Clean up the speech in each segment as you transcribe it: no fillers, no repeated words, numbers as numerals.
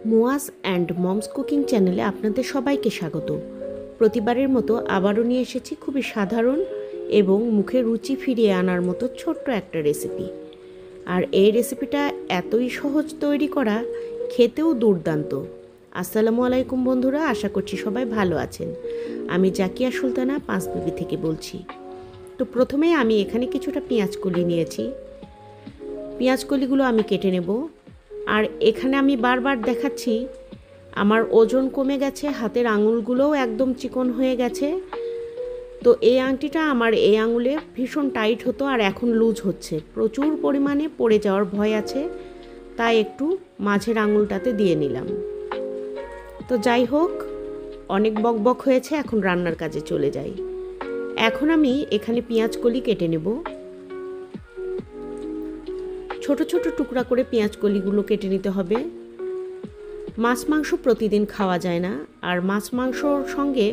Muaz and moms cooking চ্যানেলে আপনাদের সবাইকে স্বাগত। প্রতিবারের মতো আবারও নিয়ে এসেছি খুবই সাধারণ এবং মুখে রুচি ফিরিয়ে আনার মতো ছোট্ট একটা রেসিপি। আর এই রেসিপিটা এতই সহজ তৈরি করা, খেতেও দুর্দান্ত। আসসালামু আলাইকুম বন্ধুরা, আশা করছি সবাই ভালো আছেন। আমি জাকিয়া সুলতানা পাঁচবিবি থেকে বলছি। তো প্রথমেই আমি এখানে কিছুটা পেঁয়াজকলি নিয়েছি। পেঁয়াজকলিগুলো আমি কেটে নেব। আর এখানে আমি বারবার দেখাচ্ছি আমার ওজন কমে গেছে, হাতের আঙুলগুলোও একদম চিকন হয়ে গেছে। তো এই আংটিটা আমার এই আঙুলে ভীষণ টাইট হতো আর এখন লুজ হচ্ছে, প্রচুর পরিমাণে পড়ে যাওয়ার ভয় আছে, তাই একটু মাঝের আঙুলটাতে দিয়ে নিলাম। তো যাই হোক, অনেক বকবক হয়েছে, এখন রান্নার কাজে চলে যাই। এখন আমি এখানে পেঁয়াজকলি কেটে নেব। ছোট ছোট টুকরা করে পেঁয়াজকলিগুলো কেটে নিতে হবে। মাছ মাংস প্রতিদিন খাওয়া যায় না, আর মাছ মাংসর সঙ্গে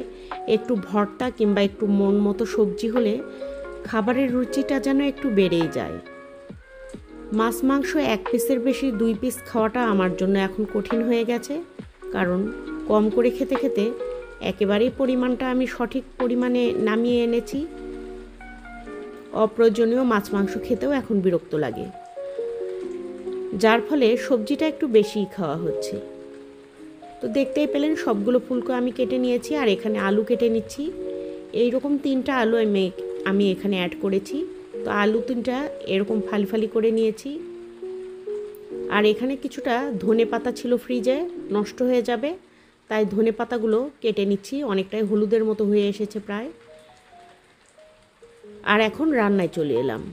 একটু ভর্তা কিংবা একটু মন মতো সবজি হলে খাবারের রুচিটা যেন একটু বেড়েই যায়। মাছ মাংস এক পিসের বেশি 2 পিস খাওয়াটা আমার জন্য এখন কঠিন হয়ে গেছে, কারণ কম করে খেতে খেতে একেবারেই পরিমাণটা আমি সঠিক পরিমাণে নামিয়ে এনেছি। অপ্রয়োজনীয় মাছ মাংস খেতেও এখন বিরক্ত লাগে, যার ফলে সবজিটা একটু বেশিই খাওয়া হচ্ছে। তো দেখতেই পেলেন সবগুলো ফুলকো আমি কেটে নিয়েছি, আর এখানে আলু কেটে নিচ্ছি। এইরকম 3টা আলু আমি এখানে অ্যাড করেছি। তো আলু 3টা এরকম ফালি ফালি করে নিয়েছি। আর এখানে কিছুটা ধনে পাতা ছিল ফ্রিজে, নষ্ট হয়ে যাবে, তাই ধনে পাতাগুলো কেটে নিচ্ছি। অনেকটাই হলুদের মতো হয়ে এসেছে প্রায়। আর এখন রান্নায় চলে এলাম।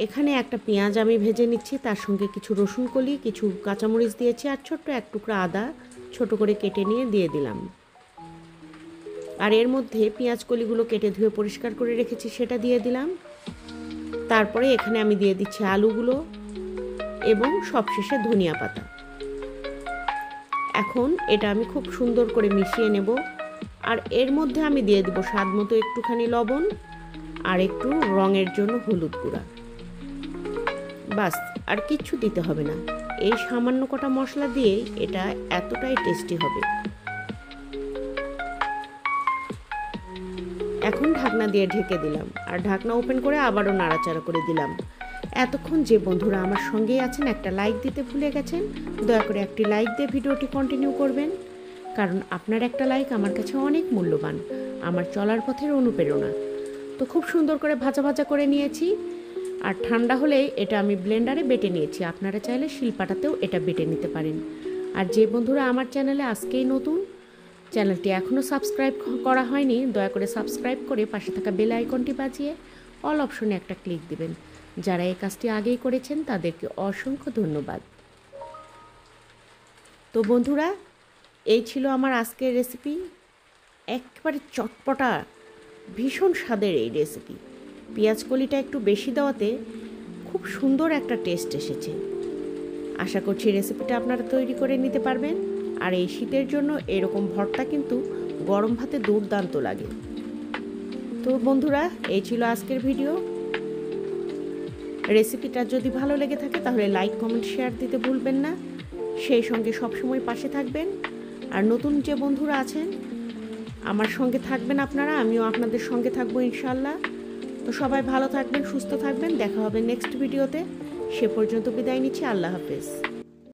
এখানে একটা পেঁয়াজ আমি ভেজে নিচ্ছি, তার সঙ্গে কিছু রসুন কলি, কিছু কাঁচামরিচ দিয়েছি, আর ছোট্ট এক টুকরা আদা ছোট করে কেটে নিয়ে দিয়ে দিলাম। আর এর মধ্যে পেঁয়াজ কলিগুলো কেটে ধুয়ে পরিষ্কার করে রেখেছি, সেটা দিয়ে দিলাম। তারপরে এখানে আমি দিয়ে দিচ্ছি আলুগুলো এবং সবশেষে ধনিয়া পাতা। এখন এটা আমি খুব সুন্দর করে মিশিয়ে নেব। আর এর মধ্যে আমি দিয়ে দেব স্বাদ মতো একটুখানি লবণ আর একটু রঙের জন্য হলুদ গুঁড়া। বাস, আর কিচ্ছু দিতে হবে না। এই সামান্য কটা মশলা দিয়েই এটা এতটাই টেস্টি হবে। এখন ঢাকনা দিয়ে ঢেকে দিলাম, আর ঢাকনা ওপেন করে আবারও নাড়াচাড়া করে দিলাম। এতক্ষণ যে বন্ধুরা আমার সঙ্গেই আছেন, একটা লাইক দিতে ভুলে গেছেন, দয়া করে একটি লাইক দিয়ে ভিডিওটি কন্টিনিউ করবেন, কারণ আপনার একটা লাইক আমার কাছে অনেক মূল্যবান, আমার চলার পথের অনুপ্রেরণা। তো খুব সুন্দর করে ভাজা ভাজা করে নিয়েছি। আর ঠান্ডা হলেই এটা আমি ব্লেন্ডারে বেটে নিয়েছি। আপনারা চাইলে শিলপাটাতেও এটা বেটে নিতে পারেন। আর যে বন্ধুরা আমার চ্যানেলে আজকেই নতুন, চ্যানেলটি এখনও সাবস্ক্রাইব করা হয়নি, দয়া করে সাবস্ক্রাইব করে পাশে থাকা বেল আইকনটি বাজিয়ে অল অপশনে একটা ক্লিক দিবেন। যারা এই কাজটি আগেই করেছেন তাদেরকে অসংখ্য ধন্যবাদ। তো বন্ধুরা, এই ছিল আমার আজকের রেসিপি। একেবারে চটপটা, ভীষণ স্বাদের এই রেসিপি। পেঁয়াজকলিটা একটু বেশি দেওয়াতে খুব সুন্দর একটা টেস্ট এসেছে। আশা করছি রেসিপিটা আপনারা তৈরি করে নিতে পারবেন। আর এই শীতের জন্য এরকম ভর্তা কিন্তু গরম ভাতে দুর্দান্ত লাগে। তো বন্ধুরা, এই ছিল আজকের ভিডিও। রেসিপিটা যদি ভালো লেগে থাকে তাহলে লাইক, কমেন্ট, শেয়ার দিতে ভুলবেন না। সেই সঙ্গে সবসময় পাশে থাকবেন। আর নতুন যে বন্ধুরা আছেন আমার সঙ্গে থাকবেন আপনারা, আমিও আপনাদের সঙ্গে থাকবো ইনশাল্লাহ। তো সবাই ভালো থাকবেন, সুস্থ থাকবেন, দেখা হবে নেক্সট ভিডিওতে। সে পর্যন্ত বিদায় নিচ্ছি, আল্লাহ হাফেজ।